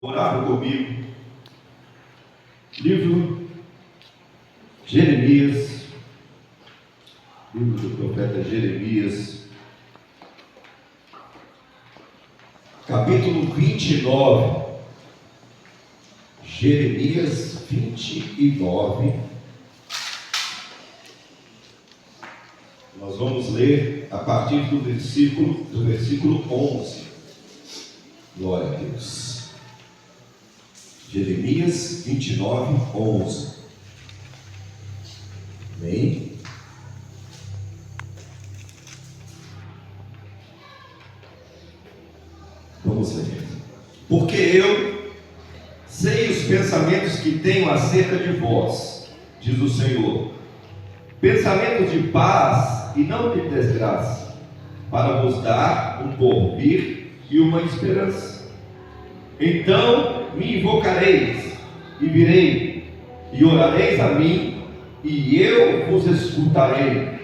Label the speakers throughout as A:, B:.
A: Orava comigo, livro Jeremias, livro do profeta Jeremias, capítulo 29, Jeremias 29, nós vamos ler a partir do versículo 11, glória a Deus. Jeremias 29, 11. Amém? Vamos ler. Porque eu sei os pensamentos que tenho acerca de vós, diz o Senhor, pensamentos de paz e não de desgraça, para vos dar um porvir e uma esperança. Então me invocareis, e virei, e orareis a mim, e eu vos escutarei.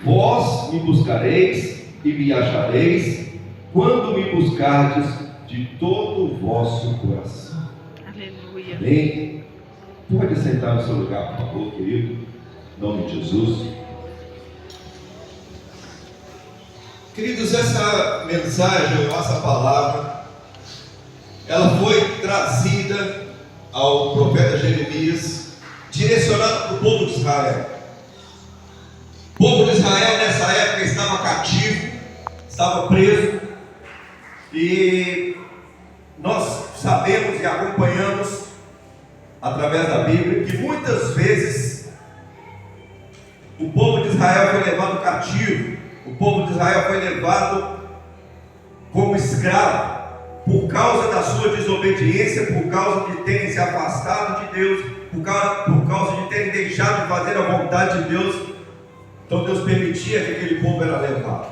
A: Vós me buscareis, e me achareis, quando me buscardes de todo o vosso coração.
B: Aleluia.
A: Amém? Pode sentar no seu lugar, por favor, querido, em nome de Jesus. Queridos, essa mensagem, essa palavra, ela foi trazida ao profeta Jeremias, direcionada para o povo de Israel. O povo de Israel nessa época estava cativo, estava preso, e nós sabemos e acompanhamos através da Bíblia que muitas vezes o povo de Israel foi levado cativo, o povo de Israel foi levado como escravo, por causa da sua desobediência, por causa de terem se afastado de Deus, por causa de terem deixado de fazer a vontade de Deus. Então Deus permitia que aquele povo era levado.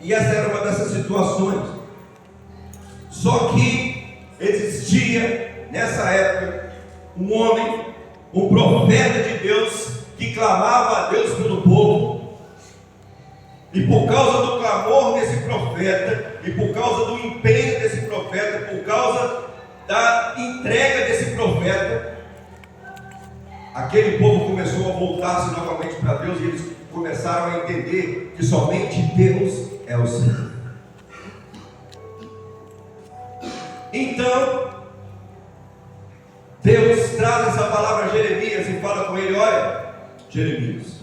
A: E essa era uma dessas situações. Só que existia nessa época um homem, um profeta de Deus, que clamava a Deus pelo povo. E por causa do clamor desse profeta, e por causa do empenho desse profeta, por causa da entrega desse profeta, aquele povo começou a voltar-se novamente para Deus, e eles começaram a entender que somente Deus é o Senhor. Então, Deus traz essa palavra a Jeremias e fala com ele: olha, Jeremias,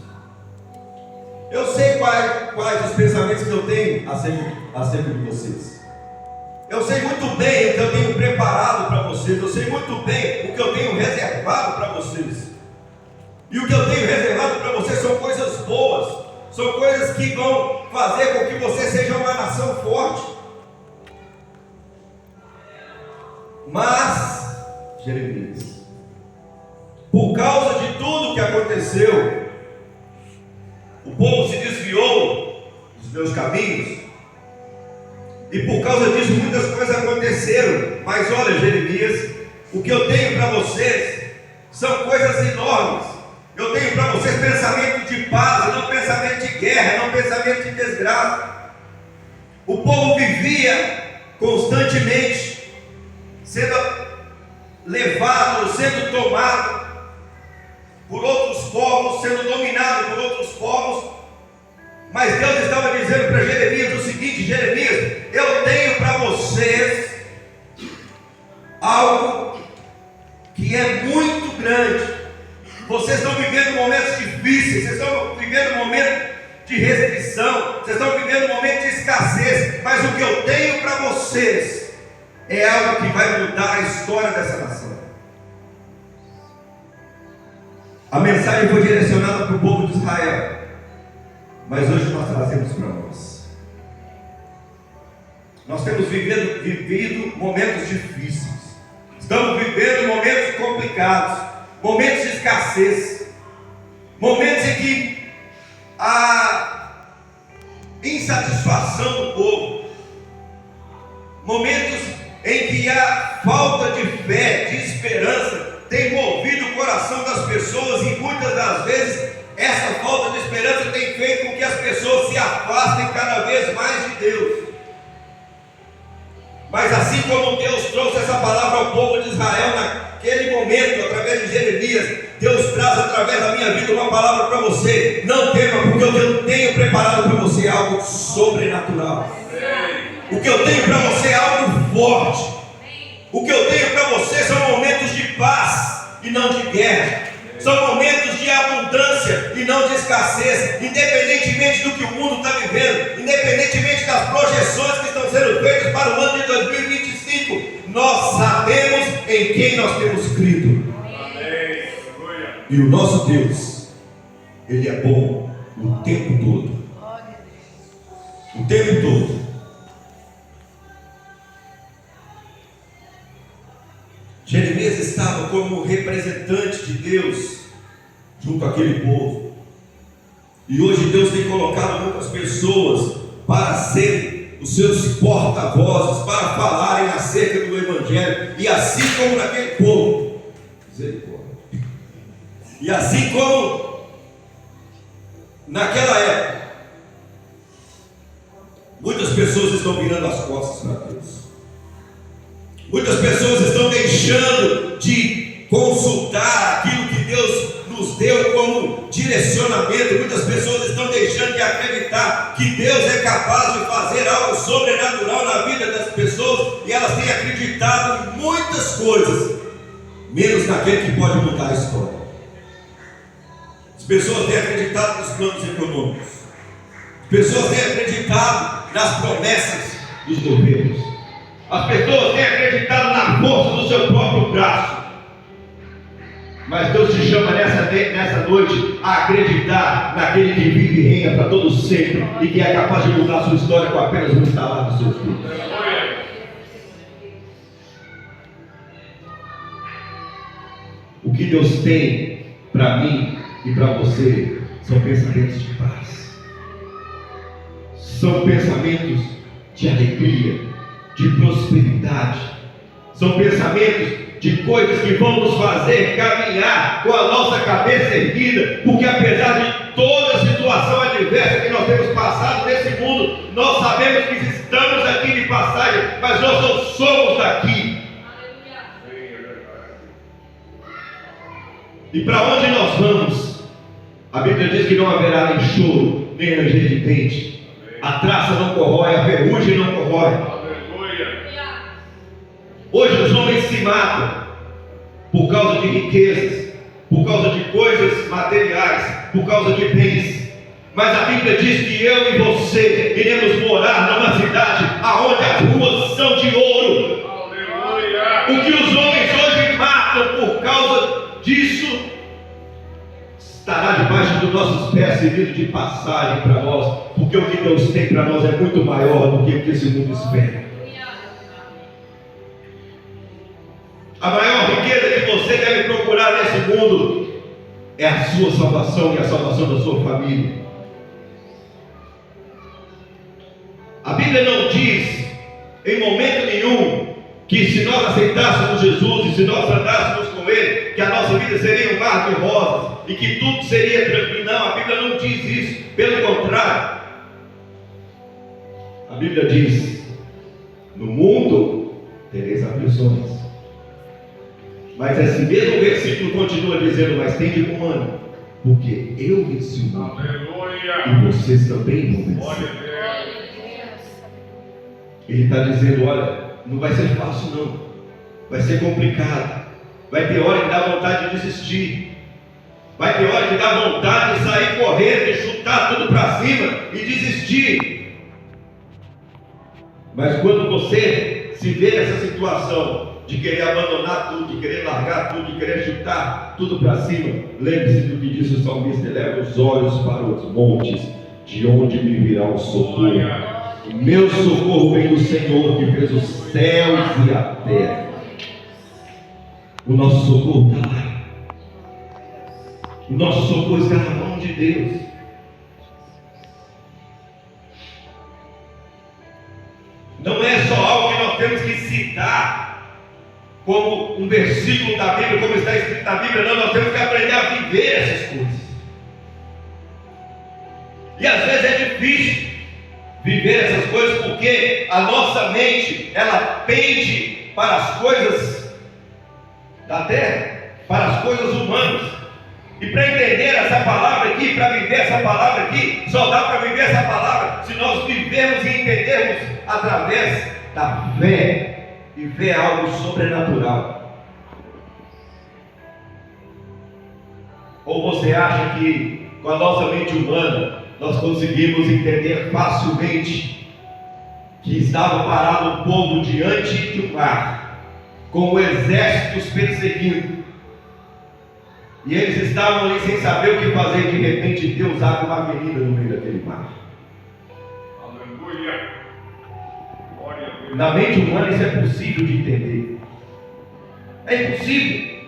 A: eu sei quais os pensamentos que eu tenho acerca de vocês. Eu sei muito bem o que eu tenho preparado para vocês. Eu sei muito bem o que eu tenho reservado para vocês. E o que eu tenho reservado para vocês são coisas boas. São coisas que vão fazer com que você seja uma nação forte. Mas, Jeremias, por causa de tudo que aconteceu, o povo se desviou dos meus caminhos, e por causa disso muitas coisas aconteceram. Mas olha, Jeremias, o que eu tenho para vocês são coisas enormes. Eu tenho para vocês pensamento de paz, não pensamento de guerra, não pensamento de desgraça. O povo vivia constantemente sendo levado, sendo tomado por outros povos, sendo dominado por outros povos. Mas Deus estava dizendo para Jeremias o seguinte: Jeremias, eu tenho para vocês algo que é muito grande. Vocês estão vivendo momentos difíceis, vocês estão vivendo momentos de restrição, vocês estão vivendo momentos de escassez, mas o que eu tenho para vocês é algo que vai mudar a história dessa nação. A mensagem foi direcionada para o povo de Israel, mas hoje nós trazemos para nós. Nós temos vivido momentos difíceis, estamos vivendo momentos complicados, momentos de escassez, momentos em que a insatisfação do povo, momentos em que a falta de fé, de esperança tem movido o coração das pessoas, e muitas das vezes essa falta de esperança tem feito com que as pessoas se afastem cada vez mais de Deus. Mas assim como Deus trouxe essa palavra ao povo de Israel naquele momento, através de Jeremias, Deus traz através da minha vida uma palavra para você. Não tema, porque o que eu tenho preparado para você é algo sobrenatural. O que eu tenho para você é algo forte. O que eu tenho para você são momentos de paz e não de guerra. São momentos de abundância e não de escassez. Independentemente do que o mundo está vivendo, independentemente das projeções que estão sendo feitas para o ano de 2025, nós sabemos em quem nós temos crido. Amém. E o nosso Deus, Ele é bom o tempo todo. O tempo todo. Jeremias estava como representante de Deus junto àquele povo. E hoje Deus tem colocado muitas pessoas para serem os seus porta-vozes, para falarem acerca do Evangelho. E assim como naquele povo, e assim como naquela época, muitas pessoas estão virando as costas para Deus. Muitas pessoas estão deixando de consultar aquilo que Deus nos deu como direcionamento. Muitas pessoas estão deixando de acreditar que Deus é capaz de fazer algo sobrenatural na vida das pessoas, e elas têm acreditado em muitas coisas, menos naquele que pode mudar a história. As pessoas têm acreditado nos planos econômicos, as pessoas têm acreditado nas promessas dos governos. As pessoas têm acreditado na força do seu próprio braço. Mas Deus te chama nessa noite a acreditar naquele que vive e reina para todo sempre, e que é capaz de mudar a sua história com apenas um estalar dos seus dedos. O que Deus tem para mim e para você são pensamentos de paz, são pensamentos de alegria, de prosperidade, são pensamentos de coisas que vão nos fazer caminhar com a nossa cabeça erguida, porque apesar de toda a situação adversa que nós temos passado nesse mundo, nós sabemos que estamos aqui de passagem, mas nós não somos daqui. E para onde nós vamos? A Bíblia diz que não haverá nem choro, nem ranger de dente. A traça não corrói, a ferrugem não corrói. Hoje os homens se matam por causa de riquezas, por causa de coisas materiais, por causa de bens. Mas a Bíblia diz que eu e você iremos morar numa cidade onde as ruas são de ouro. Aleluia. O que os homens hoje matam por causa disso estará debaixo dos nossos pés, servindo de passagem para nós, porque o que Deus tem para nós é muito maior do que o que esse mundo espera. A maior riqueza que você deve procurar nesse mundo é a sua salvação e a salvação da sua família. A Bíblia não diz em momento nenhum que se nós aceitássemos Jesus e se nós andássemos com Ele, que a nossa vida seria um mar de rosas e que tudo seria tranquilo. Não, a Bíblia não diz isso. Pelo contrário, a Bíblia diz: no mundo tereis aflições. Mas esse mesmo versículo continua dizendo: mas tende bom ânimo, porque eu venci o mundo. Aleluia. E vocês também vão vencer. Ele está dizendo: olha, não vai ser fácil não, vai ser complicado, vai ter hora que dá vontade de desistir, vai ter hora que dá vontade de sair correndo, de chutar tudo para cima e desistir. Mas quando você se vê nessa situação de querer abandonar tudo, de querer largar tudo, de querer chutar tudo para cima, lembre-se do que diz o salmista: eleva os olhos para os montes, de onde me virá o socorro. O meu socorro vem do Senhor, que fez os céus e a terra. O nosso socorro está lá. O nosso socorro está na mão de Deus. Não é só algo que nós temos que citar como um versículo da Bíblia, como está escrito na Bíblia. Não, nós temos que aprender a viver essas coisas. E às vezes é difícil viver essas coisas, porque a nossa mente, ela pende para as coisas da terra, para as coisas humanas. E para entender essa palavra aqui, para viver essa palavra aqui, só dá para viver essa palavra se nós vivermos e entendermos através da fé. E fé é algo sobrenatural. Ou você acha que com a nossa mente humana nós conseguimos entender facilmente que estava parado o povo diante de um mar, com o exército os perseguindo, e eles estavam ali sem saber o que fazer, de repente Deus abre uma avenida no meio daquele mar.
B: Aleluia. Glória a Deus.
A: Na mente humana isso é possível de entender. É impossível.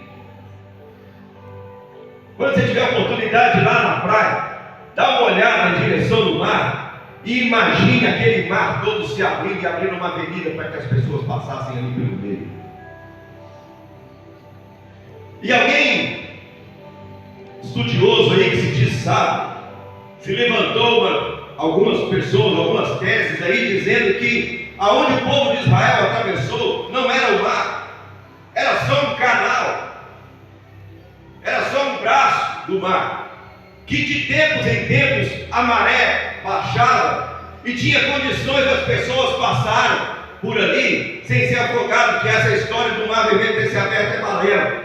A: Quando você tiver a oportunidade lá na praia, dá uma olhada na direção do mar e imagine aquele mar todo se abrindo e abrindo uma avenida para que as pessoas passassem ali pelo meio. E alguém estudioso aí que se diz sábio, se levantou algumas pessoas, algumas teses aí dizendo que aonde o povo de Israel atravessou não era o mar, era só um canal, era só um braço do mar, que de tempos em tempos a maré baixava e tinha condições das pessoas passarem por ali sem ser afogado, que essa história do mar devia ter se aberto é balela.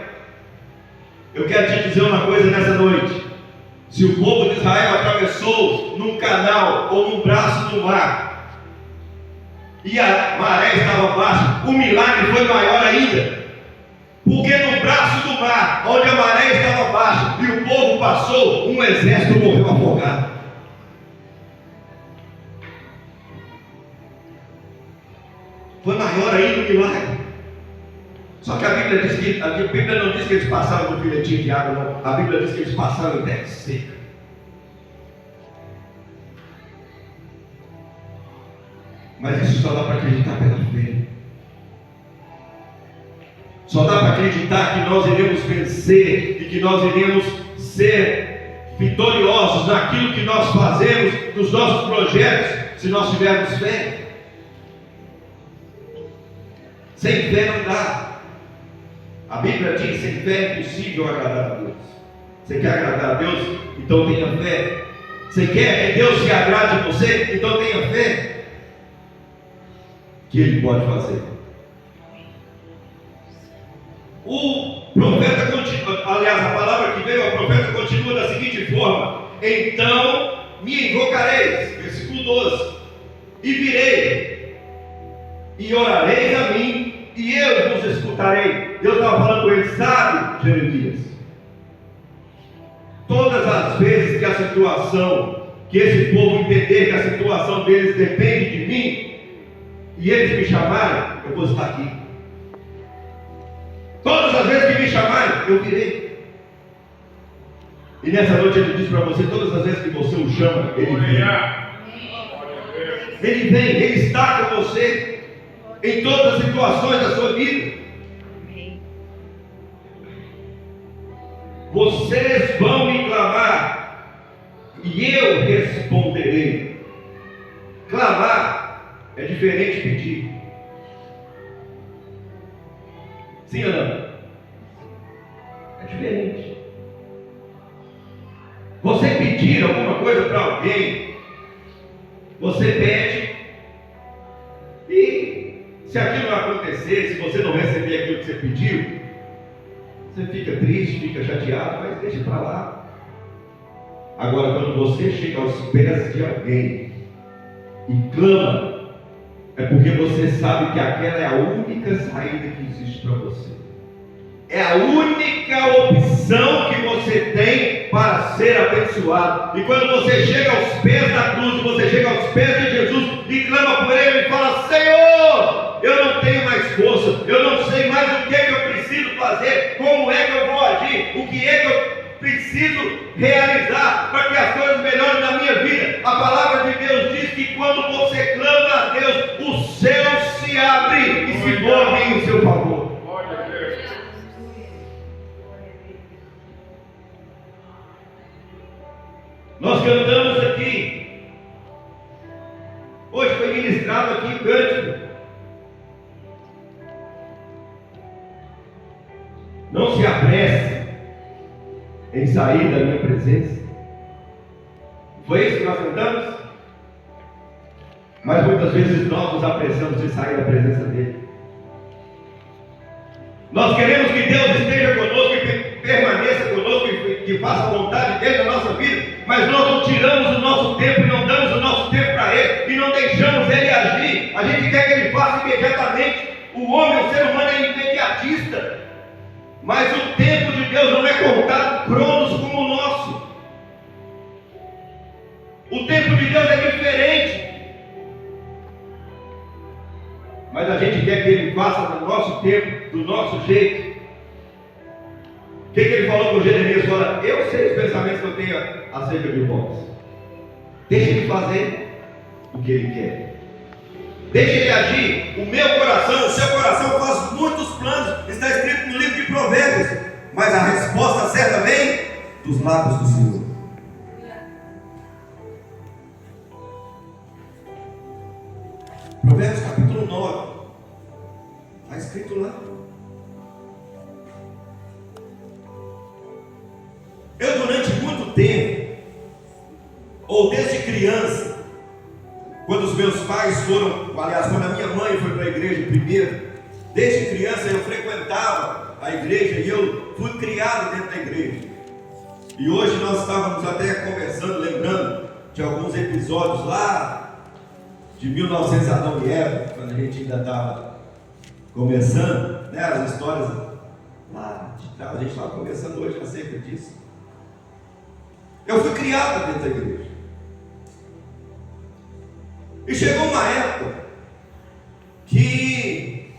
A: Eu quero te dizer uma coisa nessa noite: se o povo de Israel atravessou num canal ou num braço do mar e a maré estava baixa, o milagre foi maior ainda, porque no braço do mar, onde a maré estava baixa e o povo passou, um exército morreu afogado. Foi maior ainda o milagre. Só que a Bíblia diz que, a Bíblia não diz que eles passaram no filetinho de água, não. A Bíblia diz que eles passaram em terra seca. Mas isso só dá para acreditar pela fé. Só dá para acreditar que nós iremos vencer e que nós iremos ser vitoriosos naquilo que nós fazemos, nos nossos projetos, se nós tivermos fé. Sem fé não dá. A Bíblia diz que sem fé é impossível agradar a Deus. Você quer agradar a Deus? Então tenha fé. Você quer que Deus se agrade de você? Então tenha fé que Ele pode fazer. O profeta continua, aliás, a palavra que veio, o profeta continua da seguinte forma: então me invocareis, versículo 12, e virei, e orareis a mim, e eu vos escutarei. Deus estava falando com ele, sabe, Jeremias? Todas as vezes que a situação, que esse povo entender que a situação deles depende de mim, e eles me chamarem, eu vou estar aqui. Todas as vezes que me chamarem, eu virei. E nessa noite ele diz para você, todas as vezes que você o chama, ele vem. Ele vem, ele está com você em todas as situações da sua vida. Vocês vão me clamar e eu responderei. Clamar é diferente de pedir. Sim ou não? É diferente. Você pedir alguma coisa para alguém, você pede, e se aquilo não acontecer, se você não receber aquilo que você pediu, você fica triste, fica chateado, mas deixa para lá. Agora, quando você chega aos pés de alguém e clama, é porque você sabe que aquela é a única saída que existe para você. É a única opção que você tem para ser abençoado. E quando você chega aos pés da cruz, você chega aos pés de Jesus e clama por Ele e fala: Senhor, eu não tenho mais força, eu não sei mais o que é que eu preciso fazer, como é que eu vou agir, o que é que eu preciso realizar para que as coisas melhorem na minha vida. A palavra de Deus diz que quando você clama a Deus, o céu se abre e se move em seu favor. Nós cantamos aqui. Hoje foi ministrado aqui em cântico. Não se apresse em sair da minha presença. Foi isso que nós cantamos? Mas muitas vezes nós nos apressamos em sair da presença dele. Nós queremos que Deus esteja conosco, que permaneça conosco, que faça a vontade dele na nossa vida, mas nós não tiramos o nosso tempo e não damos o nosso tempo para ele, e não deixamos ele agir. A gente quer que ele faça imediatamente. O homem, o ser humano é imediatista, mas o tempo de Deus não é contado cronos como o nosso. O tempo de Deus é diferente. Mas a gente quer que ele faça no nosso tempo, do nosso jeito. O que ele falou com Jeremias? Fala, eu sei os pensamentos que eu tenho acerca de vós. Deixa ele fazer o que ele quer. Deixa ele agir. O meu coração, o seu coração faz muitos planos. Está escrito no livro de Provérbios. Mas a resposta certa vem dos lábios do Senhor. Provérbios capítulo 9. Está escrito lá. Eu durante muito tempo, ou desde criança, quando os meus pais foram, aliás, quando a minha mãe foi para a igreja primeiro, desde criança eu frequentava a igreja e eu fui criado dentro da igreja. E hoje nós estávamos até conversando, lembrando de alguns episódios lá de 1900 Adão e Eva, quando a gente ainda estava começando, né, as histórias lá de trás, a gente estava conversando hoje acerca disso. Eu fui criado dentro da igreja. E chegou uma época que,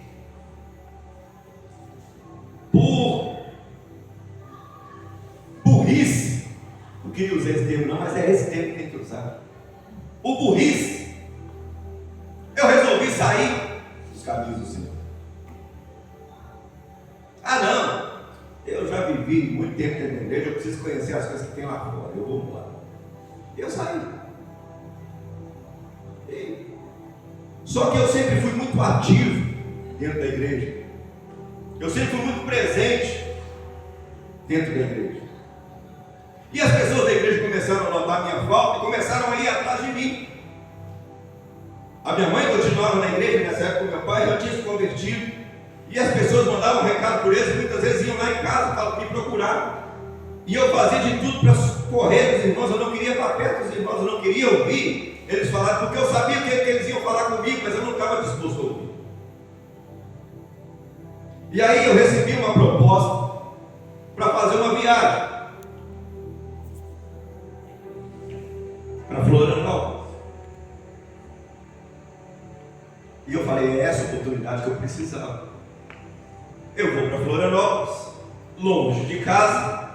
A: por burrice, não queria usar esse termo não, mas é esse termo que tem que usar. Por burrice, eu resolvi sair dos caminhos do Senhor. Ah não, eu já vivi muito tempo dentro da igreja, eu preciso conhecer as coisas que tem lá fora, eu vou embora. Eu saí. Só que eu sempre fui muito ativo dentro da igreja. Eu sempre fui muito presente dentro da igreja. E as pessoas da igreja começaram a notar a minha falta e começaram a ir atrás de mim. A minha mãe continuava na igreja nessa época, meu pai já tinha se convertido. E as pessoas mandavam um recado por eles, muitas vezes iam lá em casa para me procurar. E eu fazia de tudo para correr dos irmãos, eu não queria estar perto dos irmãos, eu não queria ouvir eles falarem, porque eu sabia que eles iam falar comigo, mas eu não estava disposto a ouvir. E aí eu recebi uma proposta para fazer uma viagem para Florianópolis. E eu falei, é essa oportunidade que eu precisava. Eu vou para Florianópolis, longe de casa.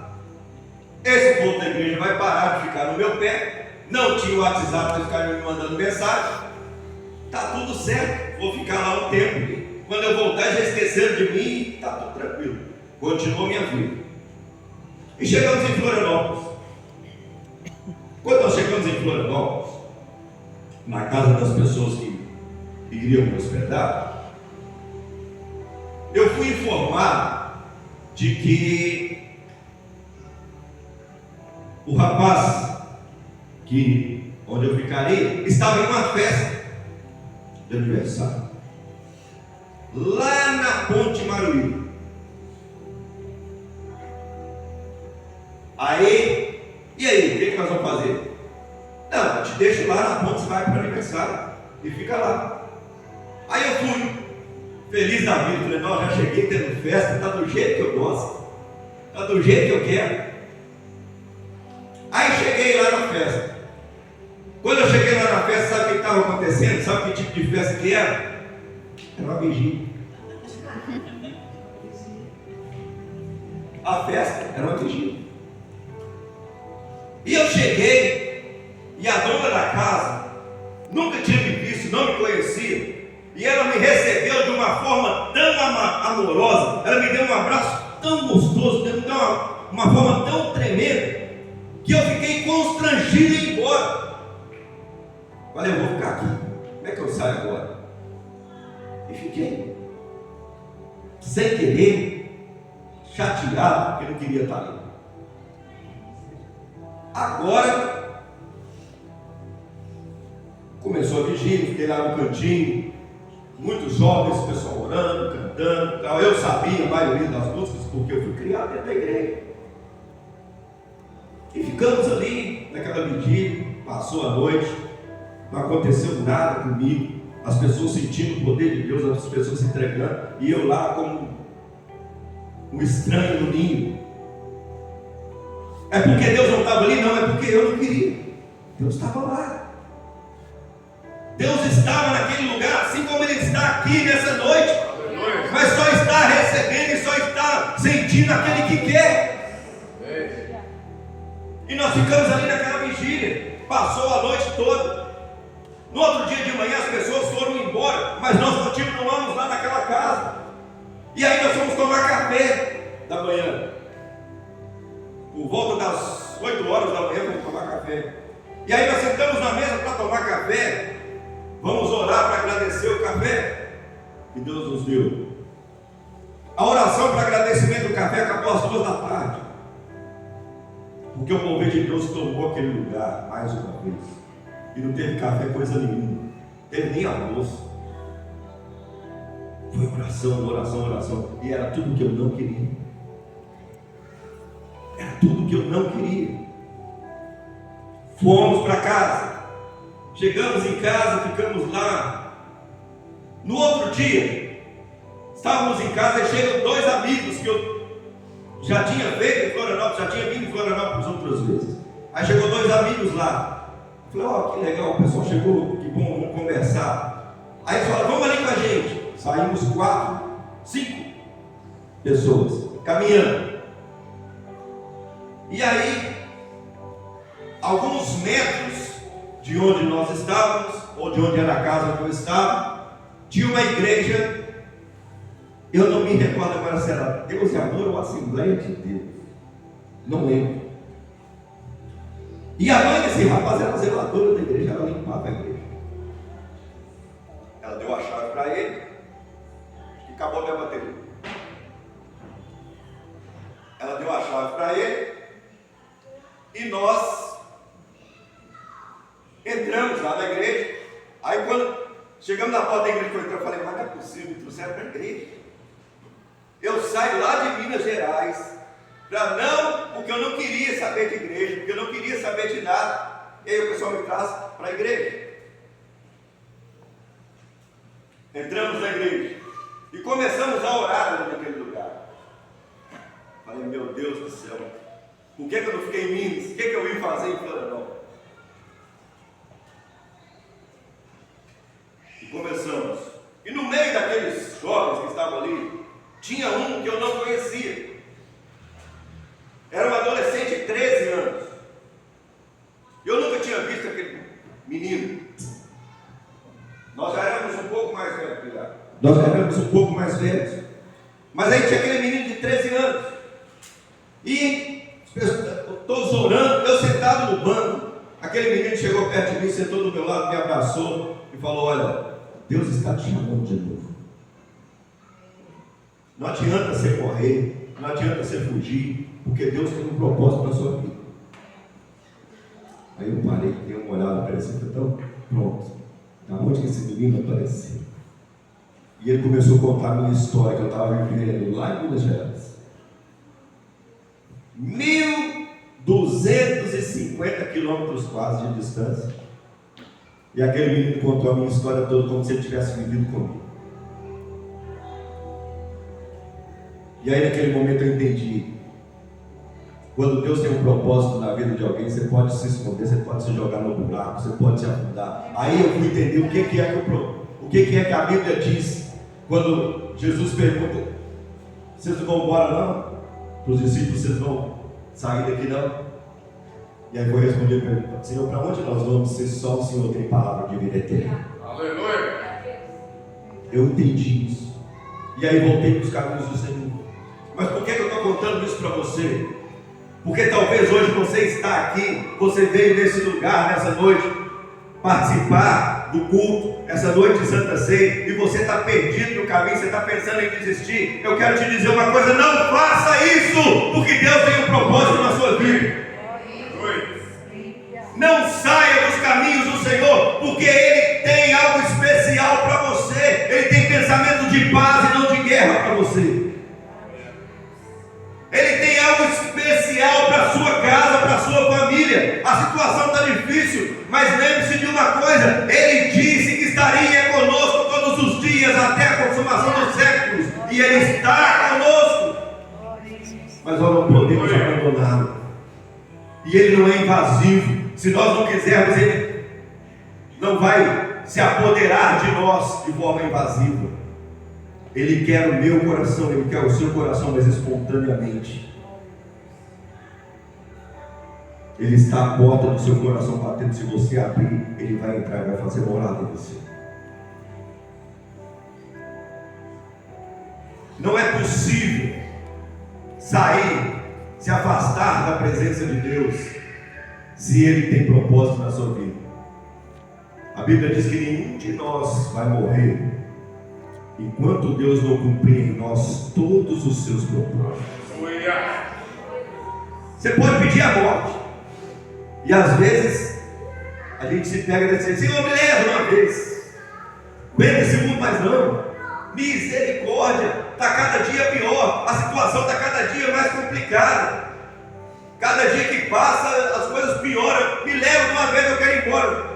A: Esse povo da igreja vai parar de ficar no meu pé. Não tinha o WhatsApp para ficar me mandando mensagem. Está tudo certo, vou ficar lá um tempo. Quando eu voltar já esqueceram de mim, está tudo tranquilo. Continuou minha vida. E chegamos em Florianópolis. Quando nós chegamos em Florianópolis, na casa das pessoas que iriam me hospedar, eu fui informado de que o rapaz onde eu ficarei estava em uma festa de aniversário lá na Ponte Maruí. E aí, o que nós vamos fazer? Não, eu te deixo lá na ponte, você vai para o aniversário e fica lá. Aí eu fui feliz da vida, falei, não, já cheguei tendo festa, está do jeito que eu gosto, está do jeito que eu quero. Aí cheguei lá na festa. Quando eu cheguei lá na festa, sabe o que estava acontecendo? Sabe que tipo de festa que era? Era uma vigília. A festa era uma vigília. E eu cheguei, e a dona da casa nunca tinha me visto, não me conhecia, e ela me recebeu de uma forma tão amorosa, ela me deu um abraço tão gostoso, me deu uma forma tão tremenda, que eu fiquei constrangido em ir embora. Falei, eu vou ficar aqui. como é que eu saio agora? E fiquei, sem querer, chateado, porque não queria estar ali. Agora, começou a vigília, fiquei lá no cantinho, muitos jovens, o pessoal orando, cantando, tal. Eu sabia a maioria das músicas, porque eu fui criado dentro da igreja. E ficamos ali, naquela vigília, passou a noite, não aconteceu nada comigo, as pessoas sentindo o poder de Deus, as pessoas se entregando, e eu lá como um estranho no ninho. É porque Deus não estava ali? Não, é porque eu não queria. Deus estava lá. Deus estava naquele lugar, assim como Ele está aqui nessa noite, mas só está recebendo e só está sentindo aquele que quer. E nós ficamos ali naquela vigília, passou a noite toda. No outro dia de manhã as pessoas foram embora, mas nós continuamos lá naquela casa. E aí nós fomos tomar café da manhã. Por volta das 8 horas da manhã vamos tomar café. E aí nós sentamos na mesa para tomar café. Vamos orar para agradecer o café que Deus nos deu. A oração para agradecimento do café acabou às 2 da tarde. Porque o mover de Deus tomou aquele lugar mais uma vez. E não teve café coisa nenhuma. Não teve nem almoço. Foi oração, oração, oração. E era tudo que eu não queria. Era tudo que eu não queria. Fomos para casa. Chegamos em casa, ficamos lá. No outro dia, estávamos em casa e chegam 2 amigos que eu já tinha feito em Florianópolis, já tinha vindo em Florianópolis outras vezes. Aí chegou 2 amigos lá. Eu falei, ó, que legal, o pessoal chegou, que bom, vamos conversar. Aí eles falaram, vamos ali com a gente. Saímos 4, 5 pessoas, caminhando. E aí, alguns metros de onde nós estávamos, ou de onde era a casa que eu estava, tinha uma igreja. Eu não me recordo agora se era Deus e Amor ou Assembleia de Deus, não lembro. E a mãe desse rapaz era zeladora da igreja, ela limpava a igreja. Ela deu a chave para ele e acabou a minha bateria. Ela deu a chave para ele e nós entramos lá na igreja. Aí quando chegamos na porta da igreja, eu falei, mas não é possível, me trouxeram para a igreja. Eu saio lá de Minas Gerais, porque eu não queria saber de igreja, porque eu não queria saber de nada. E aí o pessoal me traz para a igreja. Entramos na igreja e começamos a orar ali naquele lugar. Falei, meu Deus do céu, por que eu não fiquei em Minas? O que eu vim fazer em Florianópolis? E começamos. E no meio daqueles jovens que estavam ali, tinha um que eu não conhecia. Era um adolescente de 13 anos. Eu nunca tinha visto aquele menino. Nós já éramos um pouco mais velhos. Nós já éramos um pouco mais velhos. Mas aí tinha aquele menino de 13 anos. E todos orando, eu sentado no banco. Aquele menino chegou perto de mim, sentou do meu lado, me abraçou e falou, olha, Deus está te chamando de novo. Não adianta você correr, não adianta você fugir, porque Deus tem um propósito na sua vida. Aí eu parei, dei uma olhada para ele, então, pronto, da onde que esse menino apareceu? E ele começou a contar a minha história, que eu estava vivendo lá em Minas Gerais. 1.250 quilômetros quase de distância. E aquele menino contou a minha história toda como se ele tivesse vivido comigo. E aí naquele momento eu entendi. Quando Deus tem um propósito na vida de alguém, você pode se esconder, você pode se jogar no buraco, você pode se afundar. Aí eu fui entender o que é que a Bíblia diz quando Jesus pergunta: vocês não vão embora não? Para os discípulos, vocês vão sair daqui não? E aí foi responder para ele: Senhor, para onde nós vamos se só o Senhor tem palavra de vida eterna? Aleluia! Eu entendi isso. E aí voltei para os caminhos do Senhor. Mas por que eu estou contando isso para você? Porque talvez hoje você está aqui, você veio nesse lugar, nessa noite,
C: participar do culto, essa noite de Santa Ceia, e você está perdido no caminho, você está pensando em desistir, eu quero te dizer uma coisa: não faça isso, porque Deus tem um propósito na sua vida. Não saia dos caminhos do Senhor, porque Ele tem algo especial para você. Ele tem pensamento de paz e não de guerra para você. Ele tem algo especial para a sua casa, para a sua família. A situação está difícil, mas lembre-se de uma coisa: Ele disse que estaria conosco todos os dias até a consumação dos séculos, e Ele está conosco. Mas nós não podemos abandoná-lo. E Ele não é invasivo. Se nós não quisermos, Ele não vai se apoderar de nós de forma invasiva. Ele quer o meu coração, Ele quer o seu coração, mas espontaneamente. Ele está à porta do seu coração batendo. Se você abrir, Ele vai entrar e vai fazer morada em você. Não é possível sair, se afastar da presença de Deus, se Ele tem propósito na sua vida. A Bíblia diz que nenhum de nós vai morrer enquanto Deus não cumprir em nós todos os seus propósitos. Você pode pedir a morte, e às vezes a gente se pega e diz: Senhor, me leva uma vez, aguenta esse mundo, mas não. Misericórdia, está cada dia pior, a situação está cada dia mais complicada. Cada dia que passa, as coisas pioram. Me leva de uma vez, eu quero ir embora.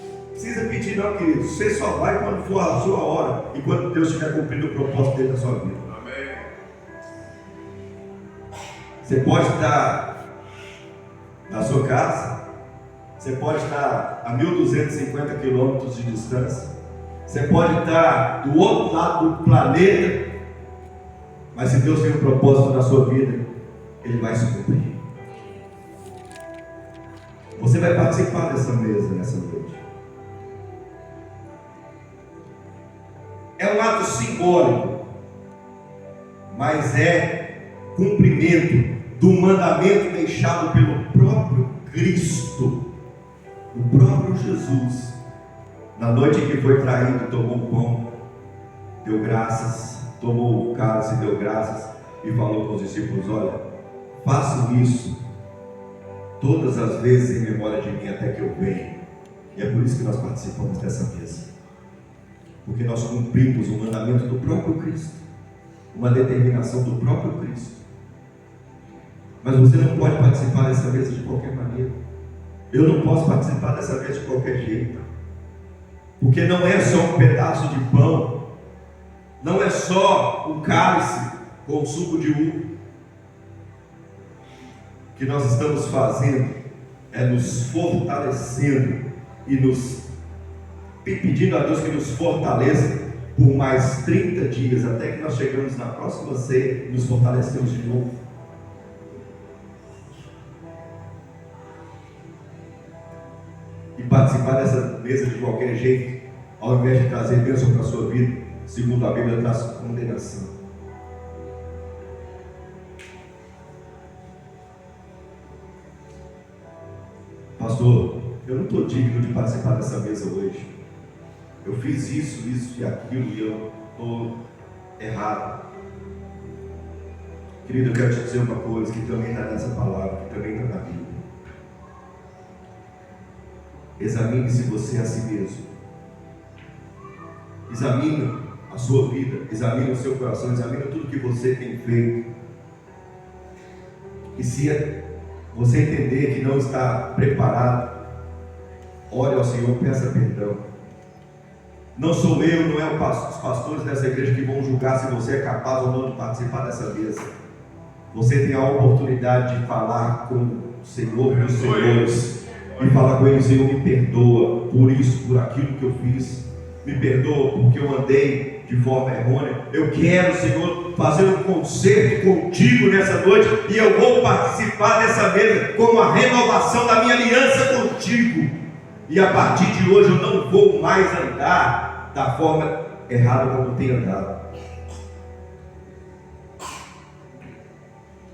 C: Não precisa pedir não, querido. Você só vai quando for a sua hora, e quando Deus estiver cumprindo o propósito dele na sua vida. Amém. Você pode estar na sua casa, você pode estar a 1.250 quilômetros de distância, você pode estar do outro lado do planeta, mas se Deus tem um propósito na sua vida, Ele vai se cumprir. Você vai participar dessa mesa nessa noite. É um ato simbólico, mas é cumprimento do mandamento deixado pelo próprio Cristo, o próprio Jesus. Na noite em que foi traído, tomou o pão, deu graças, tomou o cálice, deu graças e falou com os discípulos: olha, façam isso todas as vezes em memória de mim até que eu venha. E é por isso que nós participamos dessa mesa, porque nós cumprimos o mandamento do próprio Cristo, uma determinação do próprio Cristo. Mas você não pode participar dessa mesa de qualquer maneira. Eu não posso participar dessa mesa de qualquer jeito, porque não é só um pedaço de pão, não é só um cálice com suco de uva. O que nós estamos fazendo é nos fortalecendo e nos pedindo a Deus que nos fortaleça por mais 30 dias, até que nós chegamos na próxima ceia e nos fortalecemos de novo. E participar dessa mesa de qualquer jeito, ao invés de trazer bênção para a sua vida, segundo a Bíblia, traz condenação. Pastor, eu não estou digno de participar dessa mesa hoje. Eu fiz isso e aquilo e eu estou errado. Querido, eu quero te dizer uma coisa que também está nessa palavra, que também está na Bíblia. Examine se você é a si mesmo. Examine a sua vida, examine o seu coração, examine tudo que você tem feito. E se você entender que não está preparado, ore ao Senhor, peça perdão. Não sou eu, não é os pastores dessa igreja que vão julgar se você é capaz ou não de participar dessa mesa. Você tem a oportunidade de falar com o Senhor dos Senhores e falar com Ele: Senhor, me perdoa por isso, por aquilo que eu fiz. Me perdoa porque eu andei de forma errônea. Eu quero, Senhor, fazer um concerto contigo nessa noite, e eu vou participar dessa mesa como a renovação da minha aliança contigo. E a partir de hoje eu não vou mais andar da forma errada como tenho andado.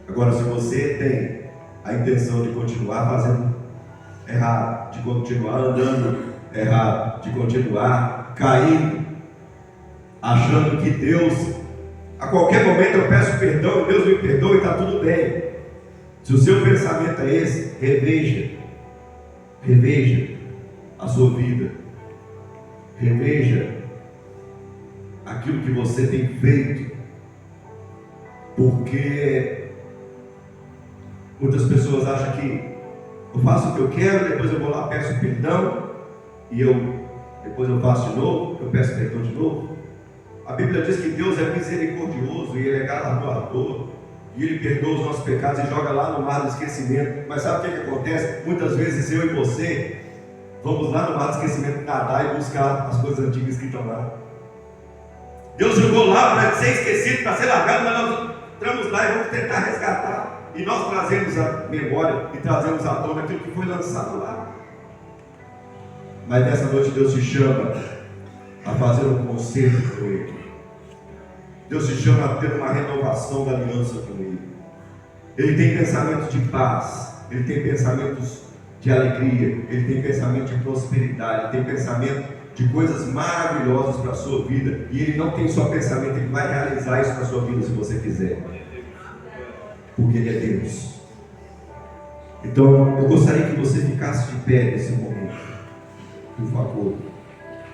C: Agora, se você tem a intenção de continuar fazendo errado, de continuar andando errado, de continuar caindo, achando que Deus, a qualquer momento eu peço perdão e Deus me perdoa e está tudo bem. Se o seu pensamento é esse, reveja a sua vida, reveja aquilo que você tem feito, porque muitas pessoas acham que eu faço o que eu quero, depois eu vou lá, peço perdão, e depois eu faço de novo, eu peço perdão de novo. A Bíblia diz que Deus é misericordioso e Ele é galardoador, e Ele perdoa os nossos pecados e joga lá no mar do esquecimento. Mas sabe o que acontece? Muitas vezes eu e você vamos lá no mar do esquecimento nadar e buscar as coisas antigas que estão lá. Deus jogou lá para ser esquecido, para ser largado, mas nós entramos lá e vamos tentar resgatar. E nós trazemos a memória e trazemos à tona aquilo que foi lançado lá. Mas nessa noite Deus te chama a fazer um concerto com Ele. Deus te chama a ter uma renovação da aliança com Ele. Ele tem pensamentos de paz, Ele tem pensamentos de alegria, Ele tem pensamento de prosperidade, Ele tem pensamento de coisas maravilhosas para a sua vida. E Ele não tem só pensamento, Ele vai realizar isso para a sua vida se você quiser. Porque Ele é Deus. Então eu gostaria que você ficasse de pé nesse momento, por favor.